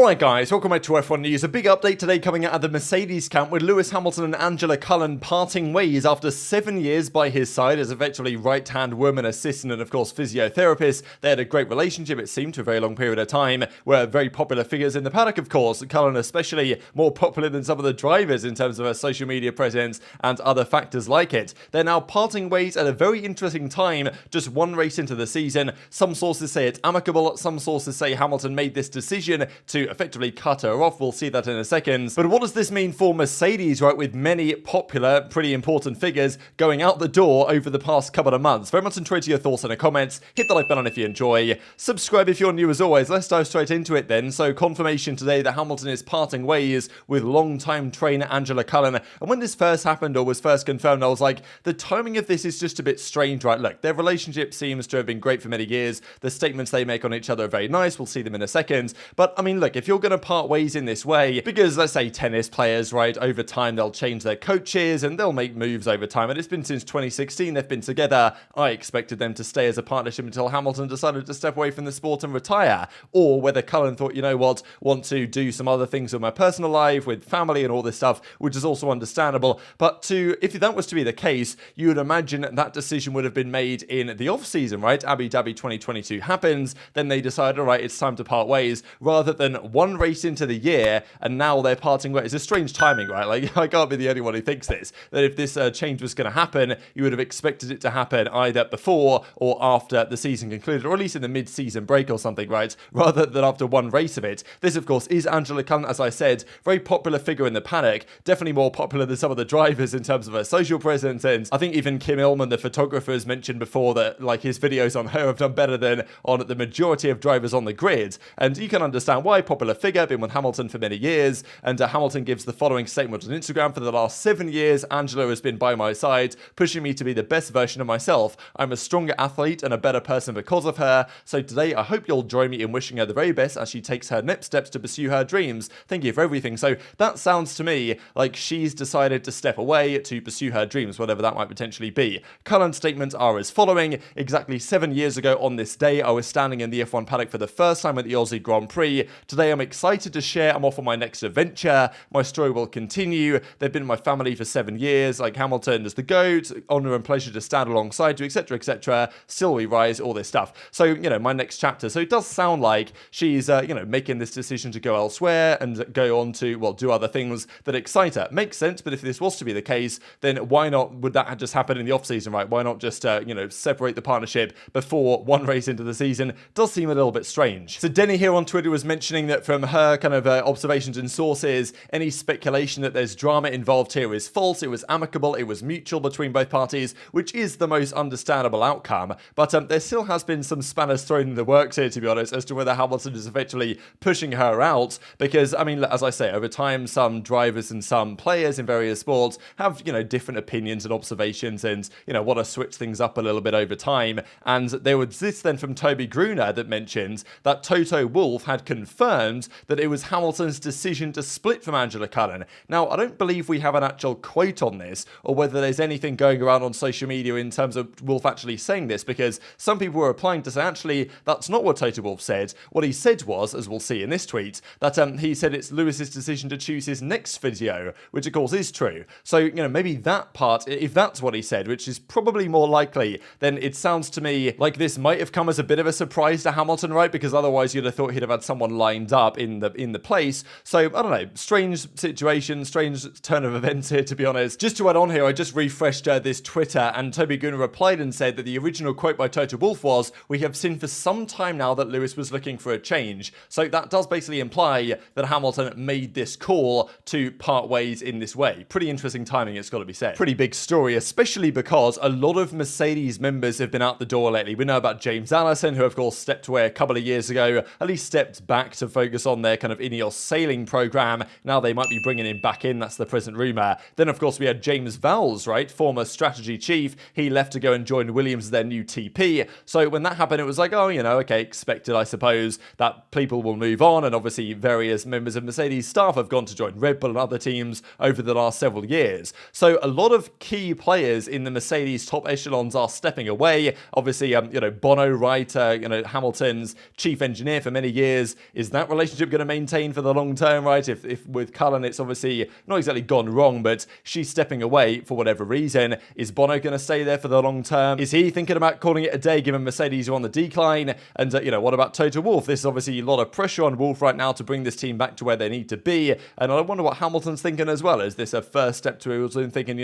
Alright guys, welcome back to F1 News. A big update today coming out of the Mercedes camp with Lewis Hamilton and Angela Cullen parting ways after 7 years by his side as effectively right-hand woman assistant and of course physiotherapist. They had a great relationship, it seemed, to a very long period of time, were very popular figures in the paddock of course, Cullen especially more popular than some of the drivers in terms of her social media presence and other factors like it. They're now parting ways at a very interesting time, just one race into the season. Some sources say it's amicable, some sources say Hamilton made this decision to effectively cut her off. We'll see that in a second. But what does this mean for Mercedes, right, with many popular, pretty important figures going out the door over the past couple of months? Very much enjoy your thoughts in the comments. Hit the like button if you enjoy. Subscribe if you're new as always. Let's dive straight into it then. So confirmation today that Hamilton is parting ways with long-time trainer Angela Cullen. And when this first happened or was first confirmed, I was like, the timing of this is just a bit strange, right? Look, their relationship seems to have been great for many years. The statements they make on each other are very nice. We'll see them in a second. But I mean, look, if you're going to part ways in this way, because let's say tennis players, right, over time they'll change their coaches and they'll make moves over time, and it's been since 2016 they've been together. I expected them to stay as a partnership until Hamilton decided to step away from the sport and retire, or whether Cullen thought, you know what, want to do some other things with my personal life, with family and all this stuff, which is also understandable. But if that was to be the case, you would imagine that decision would have been made in the off-season, right? Abu Dhabi 2022 happens, then they decide, all right, it's time to part ways, rather than one race into the year and now they're parting ways. It's a strange timing, right? Like, I can't be the only one who thinks this, that if this change was going to happen, you would have expected it to happen either before or after the season concluded, or at least in the mid-season break or something, right? Rather than after one race of it. This, of course, is Angela Cullen, as I said, very popular figure in the paddock, definitely more popular than some of the drivers in terms of her social presence, and I think even Kim Illman, the photographer, has mentioned before that, like, his videos on her have done better than on the majority of drivers on the grid, and you can understand why. Popular figure, been with Hamilton for many years, and Hamilton gives the following statement on Instagram: for the last 7 years, Angela has been by my side, pushing me to be the best version of myself. I'm a stronger athlete and a better person because of her, so today I hope you'll join me in wishing her the very best as she takes her next steps to pursue her dreams. Thank you for everything. So that sounds to me like she's decided to step away to pursue her dreams, whatever that might potentially be. Cullen's statements are as following: exactly 7 years ago on this day, I was standing in the F1 paddock for the first time at the Aussie Grand Prix. Today I'm excited to share I'm off on my next adventure. My story will continue. They've been my family for 7 years. Like Hamilton as the GOAT, honour and pleasure to stand alongside you, etc, etc. Still we rise, all this stuff. So, you know, my next chapter. So it does sound like she's, making this decision to go elsewhere and go on to, well, do other things that excite her. Makes sense, but if this was to be the case, then why not, would that just happen in the off-season, right? Why not just, separate the partnership before one race into the season? Does seem a little bit strange. So Denny here on Twitter was mentioning that from her kind of observations and sources, any speculation that there's drama involved here is false. It was amicable, it was mutual between both parties, which is the most understandable outcome. But there still has been some spanners thrown in the works here, to be honest, as to whether Hamilton is effectively pushing her out. Because, I mean, as I say, over time, some drivers and some players in various sports have, different opinions and observations and, want to switch things up a little bit over time. And there was this then from Toby Gruner that mentions that Toto Wolff had confirmed that it was Hamilton's decision to split from Angela Cullen. Now, I don't believe we have an actual quote on this, or whether there's anything going around on social media in terms of Wolff actually saying this, because some people were replying to say, actually, that's not what Toto Wolff said. What he said was, as we'll see in this tweet, that he said it's Lewis's decision to choose his next physio, which of course is true. So, maybe that part, if that's what he said, which is probably more likely, then it sounds to me like this might have come as a bit of a surprise to Hamilton, right? Because otherwise you'd have thought he'd have had someone lined up in the place. So, I don't know, strange situation, strange turn of events here, to be honest. Just to add on here, I just refreshed this Twitter, and Toby Gunnar replied and said that the original quote by Toto Wolff was, "We have seen for some time now that Lewis was looking for a change." So that does basically imply that Hamilton made this call to part ways in this way. Pretty interesting timing, it's got to be said. Pretty big story, especially because a lot of Mercedes members have been out the door lately. We know about James Allison, who of course stepped away a couple of years ago, at least stepped back to focus on their kind of Ineos sailing program. Now they might be bringing him back in, that's the present rumour. Then of course we had James Vowles, right, former strategy chief. He left to go and join Williams as their new TP. So when that happened, it was like, oh, okay, expected, I suppose, that people will move on, and obviously various members of Mercedes staff have gone to join Red Bull and other teams over the last several years. So a lot of key players in the Mercedes top echelons are stepping away. Obviously, Bono, right, Hamilton's chief engineer for many years, is that that relationship going to maintain for the long term, right? If with Cullen, it's obviously not exactly gone wrong, but she's stepping away for whatever reason. Is Bono going to stay there for the long term? Is he thinking about calling it a day, given Mercedes are on the decline? And, what about Toto Wolff? This is obviously a lot of pressure on Wolff right now to bring this team back to where they need to be. And I wonder what Hamilton's thinking as well. Is this a first step to him thinking,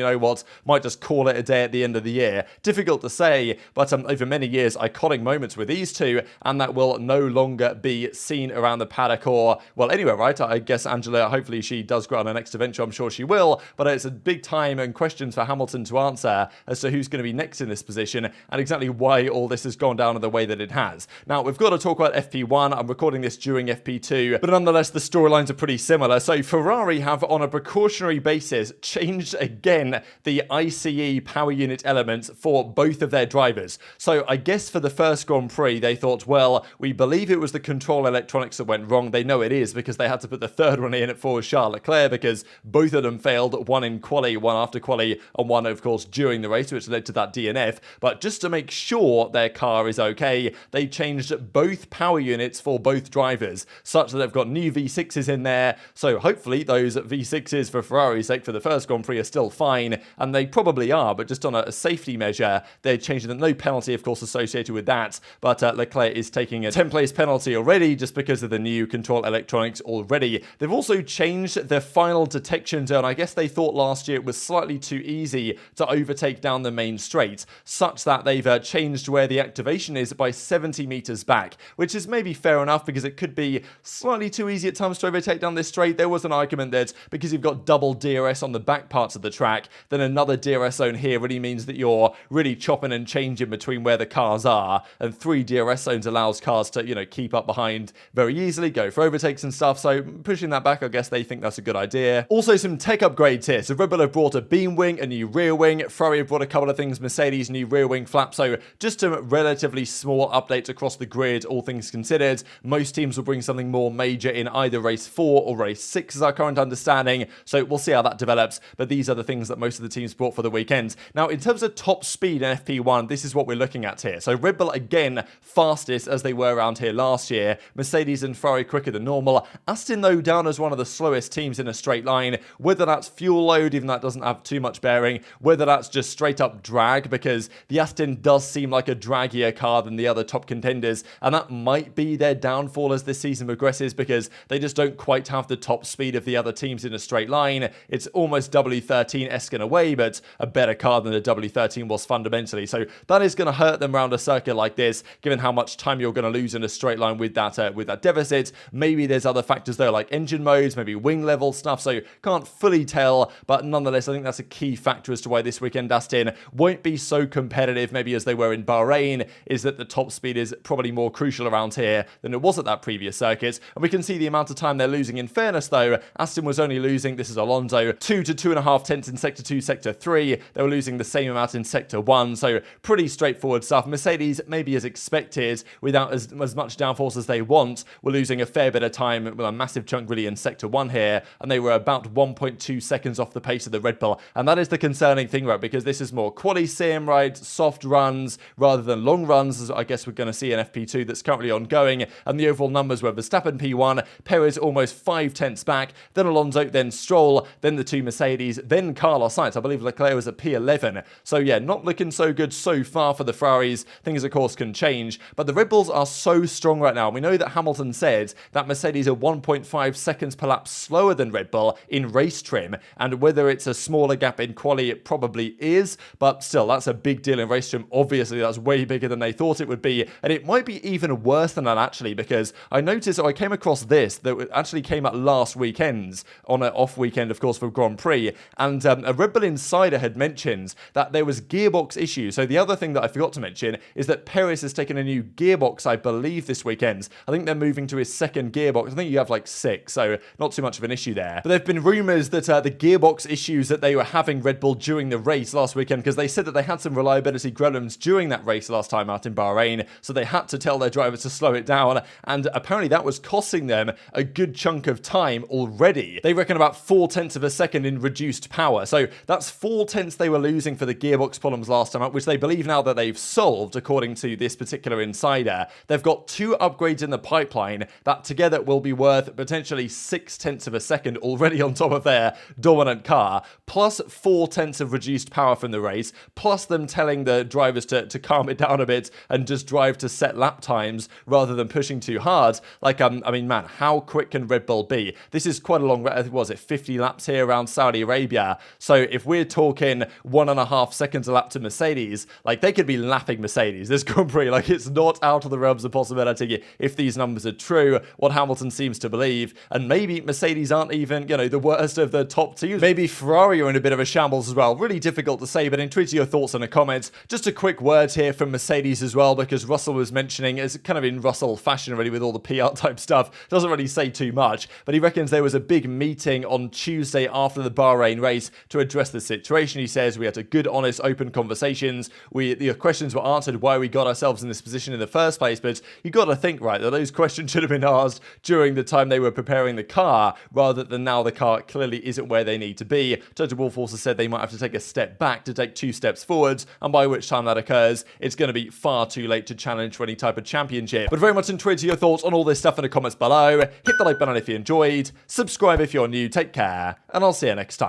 might just call it a day at the end of the year? Difficult to say, but over many years, iconic moments with these two, and that will no longer be seen around the paddock or, well, anywhere, right? I guess Angela, hopefully she does go on her next adventure. I'm sure she will, but it's a big time and questions for Hamilton to answer as to who's going to be next in this position and exactly why all this has gone down in the way that it has. Now, we've got to talk about FP1. I'm recording this during FP2, but nonetheless, the storylines are pretty similar. So Ferrari have, on a precautionary basis, changed again the ICE power unit elements for both of their drivers. So I guess for the first Grand Prix, they thought, well, we believe it was the control electronics that went wrong. They know it is because they had to put the third one in for Charles Leclerc because both of them failed, one in quali, one after quali, and one, of course, during the race, which led to that DNF. But just to make sure their car is okay, they changed both power units for both drivers, such that they've got new V6s in there. So hopefully those V6s for Ferrari's sake for the first Grand Prix are still fine, and they probably are, but just on a safety measure, they're changing them. No penalty, of course, associated with that, but Leclerc is taking a 10-place penalty already just because of the new control electronics already. They've also changed their final detection zone. I guess they thought last year it was slightly too easy to overtake down the main straight, such that they've changed where the activation is by 70 meters back, which is maybe fair enough because it could be slightly too easy at times to overtake down this straight. There was an argument that because you've got double DRS on the back parts of the track, then another DRS zone here really means that you're really chopping and changing between where the cars are, and 3 DRS zones allows cars to, keep up behind very easily, go for overtakes and stuff. So pushing that back, I guess they think that's a good idea. Also, some tech upgrades here. So Red Bull have brought a beam wing, a new rear wing. Ferrari have brought a couple of things. Mercedes, new rear wing flap. So just some relatively small updates across the grid, all things considered. Most teams will bring something more major in either race 4 or race 6 is our current understanding. So we'll see how that develops. But these are the things that most of the teams brought for the weekend. Now, in terms of top speed in FP1, this is what we're looking at here. So Red Bull, again, fastest as they were around here last year. Mercedes and Ferrari quicker than normal. Aston, though, down as one of the slowest teams in a straight line. Whether that's fuel load, even that doesn't have too much bearing. Whether that's just straight up drag, because the Aston does seem like a draggier car than the other top contenders. And that might be their downfall as this season progresses, because they just don't quite have the top speed of the other teams in a straight line. It's almost W13-esque in a way, but a better car than the W13 was fundamentally. So that is going to hurt them around a circuit like this, given how much time you're going to lose in a straight line with that deficit. Maybe there's other factors though, like engine modes, maybe wing level stuff, so can't fully tell, but nonetheless, I think that's a key factor as to why this weekend Aston won't be so competitive maybe as they were in Bahrain, is that the top speed is probably more crucial around here than it was at that previous circuit. And we can see the amount of time they're losing. In fairness though, Aston was only losing, this is Alonso, 2 to 2.5 tenths in Sector 2, Sector 3. They were losing the same amount in Sector 1, so pretty straightforward stuff. Mercedes, maybe as expected, without as much downforce as they want, were losing a fair bit of time, well, a massive chunk really in Sector 1 here, and they were about 1.2 seconds off the pace of the Red Bull. And that is the concerning thing, right? Because this is more quali sim, right? Soft runs rather than long runs, as I guess we're going to see in FP2 that's currently ongoing. And the overall numbers were Verstappen P1, Perez almost 5 tenths back, then Alonso, then Stroll, then the 2 Mercedes, then Carlos Sainz. I believe Leclerc was at P11. So yeah, not looking so good so far for the Ferraris. Things, of course, can change, but the Red Bulls are so strong right now. We know that Hamilton said that Mercedes are 1.5 seconds per lap slower than Red Bull in race trim, and whether it's a smaller gap in quali, it probably is, but still, that's a big deal in race trim. Obviously, that's way bigger than they thought it would be, and it might be even worse than that, actually, because I noticed, I came across this, that actually came out last weekend, on an off weekend, of course, for Grand Prix, and a Red Bull insider had mentioned that there was gearbox issues. So the other thing that I forgot to mention is that Perez has taken a new gearbox, I believe, this weekend. I think they're moving to his second gearbox. I think you have like 6, so not too much of an issue there. But there have been rumours that the gearbox issues that they were having Red Bull during the race last weekend, because they said that they had some reliability gremlins during that race last time out in Bahrain, so they had to tell their drivers to slow it down, and apparently that was costing them a good chunk of time already. They reckon about 4 tenths of a second in reduced power, so that's 4 tenths they were losing for the gearbox problems last time out, which they believe now that they've solved, according to this particular insider. They've got 2 upgrades in the pipeline, that together will be worth potentially 0.6 of a second already on top of their dominant car, plus 0.4 of reduced power from the race, plus them telling the drivers to calm it down a bit and just drive to set lap times rather than pushing too hard. Like, I mean, man, how quick can Red Bull be? This is quite a long, was it 50 laps here around Saudi Arabia? So if we're talking 1.5 seconds a lap to Mercedes, like, they could be lapping Mercedes this Grand Prix. Like, it's not out of the realms of possibility if these numbers are true, what Hamilton seems to believe. And maybe Mercedes aren't even, the worst of the top teams. Maybe Ferrari are in a bit of a shambles as well. Really difficult to say, but intrigued to your thoughts in the comments. Just a quick word here from Mercedes as well, because Russell was mentioning, as kind of in Russell fashion really with all the PR type stuff, doesn't really say too much, but he reckons there was a big meeting on Tuesday after the Bahrain race to address the situation. He says we had a good, honest, open conversations. The questions were answered why we got ourselves in this position in the first place, but you got to think, right, that those questions should have been asked during the time they were preparing the car, rather than now the car clearly isn't where they need to be. Toto Wolff also said they might have to take a step back to take 2 steps forwards, and by which time that occurs, it's going to be far too late to challenge for any type of championship. But very much intrigued to your thoughts on all this stuff in the comments below. Hit the like button if you enjoyed, subscribe if you're new, take care, and I'll see you next time.